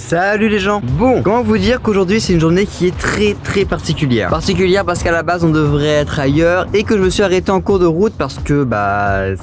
Salut les gens. Bon, comment vous dire qu'aujourd'hui c'est une journée qui est très particulière. Particulière parce qu'à la base on devrait être ailleurs et que je me suis arrêté en cours de route parce que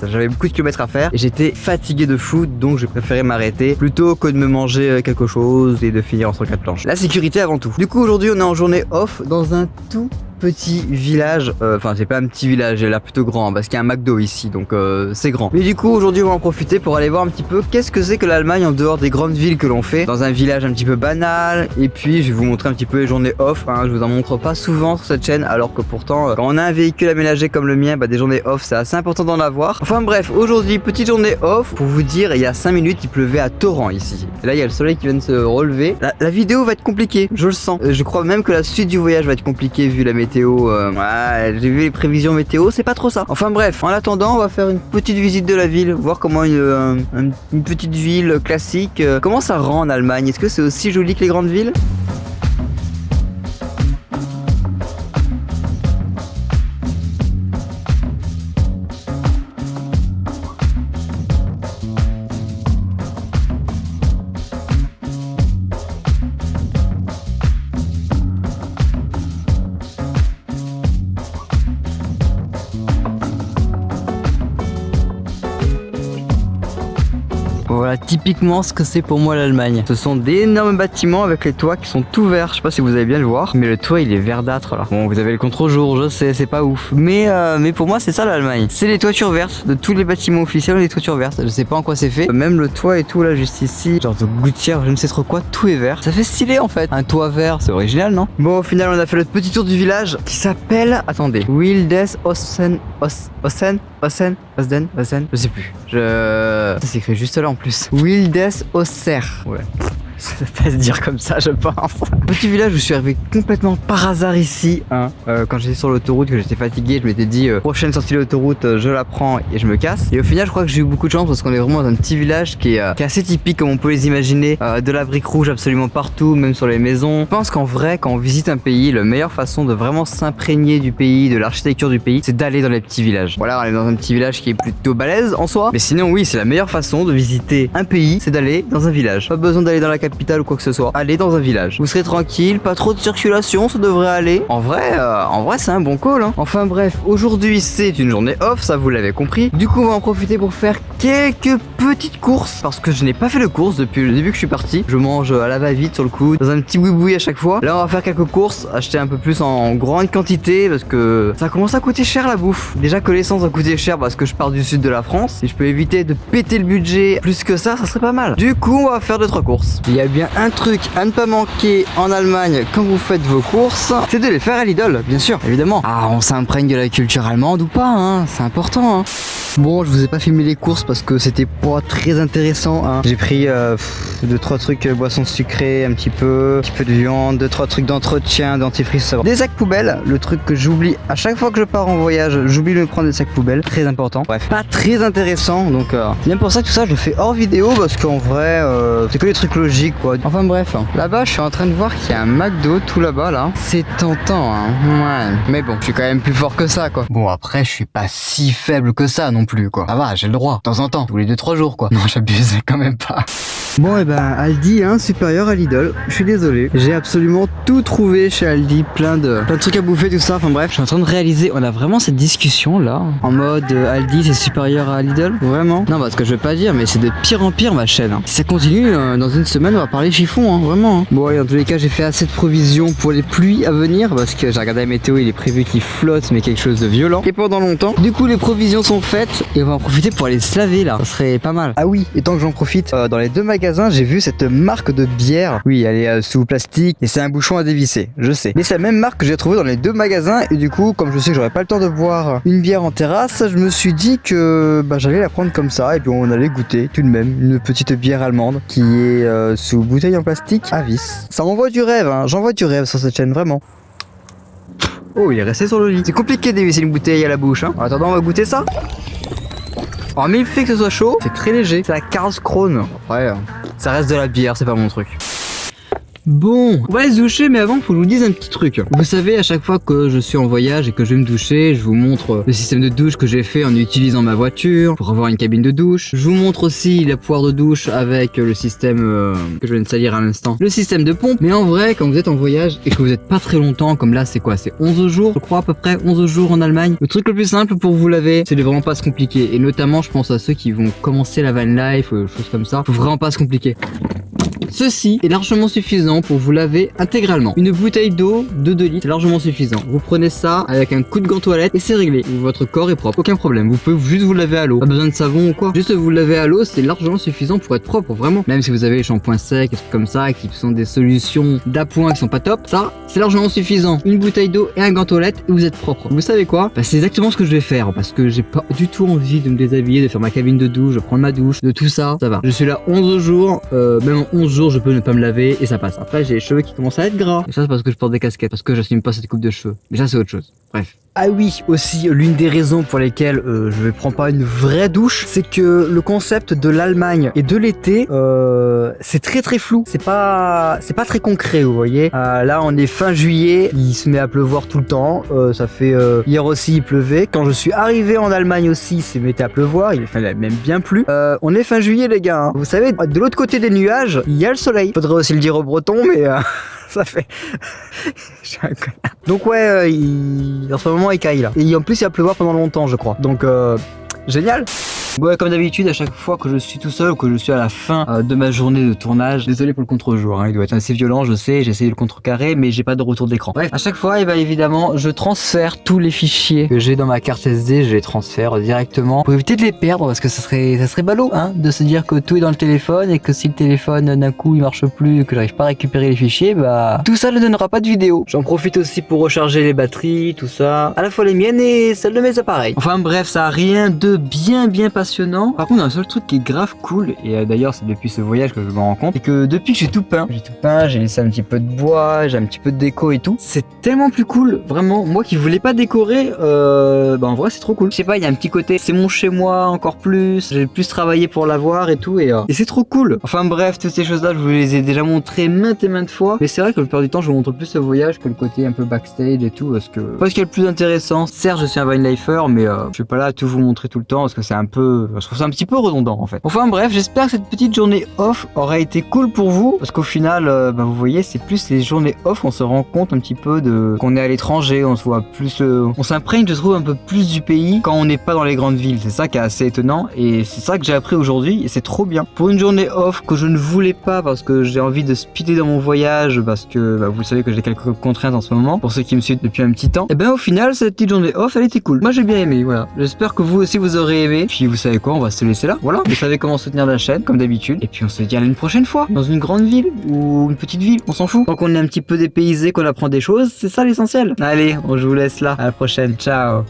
j'avais beaucoup de kilomètres à faire et j'étais fatigué de fou, donc j'ai préféré m'arrêter plutôt que de me manger quelque chose et de finir en 104 planches. La sécurité avant tout. Du coup aujourd'hui on est en journée off dans un tout petit village, enfin c'est pas un petit village, il a l'air plutôt grand parce qu'il y a un McDo ici, donc c'est grand. Mais du coup aujourd'hui on va en profiter pour aller voir un petit peu qu'est-ce que c'est que l'Allemagne en dehors des grandes villes que l'on fait, dans un village un petit peu banal. Et puis je vais vous montrer un petit peu les journées off, hein. Je vous en montre pas souvent sur cette chaîne, alors que pourtant quand on a un véhicule aménagé comme le mien, des journées off c'est assez important d'en avoir. Enfin bref, aujourd'hui petite journée off. Pour vous dire, il y a 5 minutes il pleuvait à torrent ici, et là il y a le soleil qui vient de se relever. La vidéo va être compliquée, je le sens. Je crois même que la suite du voyage va être compliquée vu la météo. J'ai vu les prévisions météo, c'est pas trop ça. Enfin bref, en attendant on va faire une petite visite de la ville, voir comment une petite ville classique, comment ça rend en Allemagne. Est-ce que c'est aussi joli que les grandes villes? Voilà typiquement ce que c'est pour moi l'Allemagne. Ce sont d'énormes bâtiments avec les toits qui sont tout verts. Je sais pas si vous allez bien le voir, mais le toit il est verdâtre là. Bon, vous avez le contre-jour, je sais, c'est pas ouf. Mais pour moi c'est ça l'Allemagne. C'est les toitures vertes de tous les bâtiments officiels, les toitures vertes. Je sais pas en quoi c'est fait. Même le toit et tout là juste ici, genre de gouttière, je ne sais trop quoi, tout est vert. Ça fait stylé en fait. Un toit vert, c'est original, non? Bon, au final on a fait le petit tour du village qui s'appelle, attendez, Wildeshausen, Osden, je sais plus. Ça s'écrit juste là en plus. Wildeshauser. Ouais. Ça va se dire comme ça, je pense. Petit village où je suis arrivé complètement par hasard ici, hein. Quand j'étais sur l'autoroute, que j'étais fatigué, je m'étais dit prochaine sortie de l'autoroute, je la prends et je me casse. Et au final, je crois que j'ai eu beaucoup de chance parce qu'on est vraiment dans un petit village qui est assez typique comme on peut les imaginer. De la brique rouge absolument partout, même sur les maisons. Je pense qu'en vrai, quand on visite un pays, la meilleure façon de vraiment s'imprégner du pays, de l'architecture du pays, c'est d'aller dans les petits villages. Voilà, on est dans un petit village qui est plutôt balèze en soi. Mais sinon, oui, c'est la meilleure façon de visiter un pays, c'est d'aller dans un village. Pas besoin d'aller dans la capitale ou quoi que ce soit, allez dans un village. Vous serez tranquille, pas trop de circulation, ça devrait aller. En vrai c'est un bon call, hein. Enfin bref, aujourd'hui c'est une journée off, ça vous l'avez compris. Du coup on va en profiter pour faire quelques petites courses, parce que je n'ai pas fait de courses depuis le début que je suis parti. Je mange à la va-vite sur le coup, dans un petit boui-boui à chaque fois. Là on va faire quelques courses, acheter un peu plus en grande quantité, parce que ça commence à coûter cher la bouffe. Déjà que l'essence va coûter cher parce que je pars du sud de la France. Si je peux éviter de péter le budget plus que ça serait pas mal. Du coup on va faire 2-3 courses. Il y a bien un truc à ne pas manquer en Allemagne quand vous faites vos courses, c'est de les faire à Lidl, bien sûr, évidemment. Ah, on s'imprègne de la culture allemande ou pas, hein, c'est important, hein. Bon, je vous ai pas filmé les courses parce que c'était pas très intéressant, hein. J'ai pris 2-3 trucs boissons sucrées, un petit peu de viande, 2-3 trucs d'entretien, dentifrice, des sacs poubelles, le truc que j'oublie à chaque fois que je pars en voyage, j'oublie de me prendre des sacs poubelles, très important. Bref, pas très intéressant, donc bien pour ça que tout ça je le fais hors vidéo parce qu'en vrai c'est que des trucs logiques quoi. Enfin bref, hein. Là-bas je suis en train de voir qu'il y a un McDo tout là-bas là. C'est tentant, hein. Ouais. Mais bon, je suis quand même plus fort que ça quoi. Bon après je suis pas si faible que ça non plus quoi. Ça va, j'ai le droit. De temps en temps, tous les 2-3 jours quoi. Non, j'abuse quand même pas. Bon et Aldi hein, supérieur à Lidl. Je suis désolé, j'ai absolument tout trouvé chez Aldi, plein de trucs à bouffer, tout ça. Enfin bref, je suis en train de réaliser, on a vraiment cette discussion là, en mode Aldi c'est supérieur à Lidl, vraiment. Non parce que je veux pas dire, mais c'est de pire en pire ma chaîne, hein. Si ça continue, dans une semaine on va parler chiffon, hein, vraiment, hein. Bon et dans tous les cas j'ai fait assez de provisions pour les pluies à venir, parce que j'ai regardé la météo, il est prévu qu'il flotte, mais quelque chose de violent, et pendant longtemps. Du coup les provisions sont faites, et on va en profiter pour aller se laver là, ça serait pas mal. Ah oui, et tant que j'en profite, dans les deux magasins j'ai vu cette marque de bière. Oui, elle est sous plastique et c'est un bouchon à dévisser, je sais. Mais c'est la même marque que j'ai trouvée dans les deux magasins, et du coup, comme je sais que j'aurais pas le temps de boire une bière en terrasse, je me suis dit que j'allais la prendre comme ça et puis on allait goûter tout de même une petite bière allemande qui est sous bouteille en plastique à vis. Ça m'envoie du rêve, hein. J'envoie du rêve sur cette chaîne, vraiment. Oh, il est resté sur le lit. C'est compliqué de dévisser une bouteille à la bouche, hein. En attendant, on va goûter ça. Alors, mais le fait que ce soit chaud, c'est très léger. C'est la Karlskrone. Après, ça reste de la bière, c'est pas mon truc. Bon, on va aller se doucher, mais avant, faut que je vous dise un petit truc. Vous savez, à chaque fois que je suis en voyage et que je vais me doucher, je vous montre le système de douche que j'ai fait en utilisant ma voiture pour avoir une cabine de douche. Je vous montre aussi la poire de douche avec le système que je viens de salir à l'instant, le système de pompe. Mais en vrai, quand vous êtes en voyage et que vous êtes pas très longtemps, comme là, c'est quoi? C'est 11 jours, je crois, à peu près 11 jours en Allemagne. Le truc le plus simple pour vous laver, c'est de vraiment pas se compliquer. Et notamment, je pense à ceux qui vont commencer la van life, choses comme ça. Faut vraiment pas se compliquer. Ceci est largement suffisant pour vous laver intégralement. Une bouteille d'eau de 2 litres, c'est largement suffisant. Vous prenez ça avec un coup de gant toilette et c'est réglé. Votre corps est propre, aucun problème. Vous pouvez juste vous laver à l'eau. Pas besoin de savon ou quoi. Juste vous laver à l'eau, c'est largement suffisant pour être propre, vraiment. Même si vous avez les shampoings secs, des trucs comme ça, qui sont des solutions d'appoint qui sont pas top, ça, c'est largement suffisant. Une bouteille d'eau et un gant toilette et vous êtes propre. Vous savez quoi? Bah, c'est exactement ce que je vais faire parce que j'ai pas du tout envie de me déshabiller, de faire ma cabine de douche, de prendre ma douche, de tout ça. Ça va. Je suis là 11 jours, même en 11 jours, je peux ne pas me laver et ça passe. Après, j'ai les cheveux qui commencent à être gras. Et ça, c'est parce que je porte des casquettes, parce que j'assume pas cette coupe de cheveux. Mais ça, c'est autre chose. Bref. Ah oui, aussi, l'une des raisons pour lesquelles je ne prends pas une vraie douche, c'est que le concept de l'Allemagne et de l'été, c'est très flou. C'est pas très concret, vous voyez. Là, on est fin juillet, il se met à pleuvoir tout le temps. Ça fait hier aussi, il pleuvait. Quand je suis arrivé en Allemagne aussi, il s'est mis à pleuvoir. Il a même bien plu. On est fin juillet, les gars. Hein. Vous savez, de l'autre côté des nuages, il y a le soleil. Faudrait aussi le dire aux Bretons, mais ça fait. Je suis un connard. Donc ouais, en ce moment il caille là. Et en plus il va pleuvoir pendant longtemps je crois. Donc génial. Ouais, comme d'habitude, à chaque fois que je suis tout seul ou que je suis à la fin de ma journée de tournage, désolé pour le contre-jour, hein, il doit être assez violent, je sais, j'ai essayé de le contrecarrer, mais j'ai pas de retour d'écran. Bref, à chaque fois, et bah, évidemment, je transfère tous les fichiers que j'ai dans ma carte SD, je les transfère directement pour éviter de les perdre, parce que ça serait ballot, hein, de se dire que tout est dans le téléphone et que si le téléphone d'un coup il marche plus et que j'arrive pas à récupérer les fichiers, bah tout ça ne donnera pas de vidéo. J'en profite aussi pour recharger les batteries, tout ça, à la fois les miennes et celles de mes appareils. Enfin bref, ça a rien de bien passionnant. Par contre, un seul truc qui est grave cool, et d'ailleurs c'est depuis ce voyage que je me rends compte, c'est que depuis que j'ai tout peint, j'ai laissé un petit peu de bois, j'ai un petit peu de déco et tout, c'est tellement plus cool, vraiment. Moi qui voulais pas décorer, bah en vrai c'est trop cool. Je sais pas, il y a un petit côté, c'est mon chez moi encore plus, j'ai plus travaillé pour l'avoir et tout, et c'est trop cool. Enfin bref, toutes ces choses là je vous les ai déjà montrées maintes et maintes fois, mais c'est vrai que la plupart du temps je vous montre plus ce voyage que le côté un peu backstage et tout, parce qu'il y a le plus intéressant. Certes je suis un vine lifer, mais je suis pas là à tout vous montrer tout le temps, parce que c'est un peu, je trouve ça un petit peu redondant en fait. Enfin bref, j'espère que cette petite journée off aura été cool pour vous, parce qu'au final, bah, vous voyez, c'est plus les journées off, on se rend compte un petit peu de qu'on est à l'étranger, on se voit plus, on s'imprègne, je trouve, un peu plus du pays quand on n'est pas dans les grandes villes. C'est ça qui est assez étonnant, et c'est ça que j'ai appris aujourd'hui, et c'est trop bien. Pour une journée off que je ne voulais pas, parce que j'ai envie de speeder dans mon voyage, parce que bah, vous savez que j'ai quelques contraintes en ce moment, pour ceux qui me suivent depuis un petit temps, et ben au final, cette petite journée off, elle était cool. Moi j'ai bien aimé, voilà. J'espère que vous aussi vous aurez aimé. Puis vous savez quoi, on va se laisser là. Voilà, vous savez comment soutenir la chaîne, comme d'habitude. Et puis on se dit à une prochaine fois, dans une grande ville ou une petite ville, on s'en fout. Tant qu'on est un petit peu dépaysé, qu'on apprend des choses, c'est ça l'essentiel. Allez, je vous laisse là. À la prochaine. Ciao.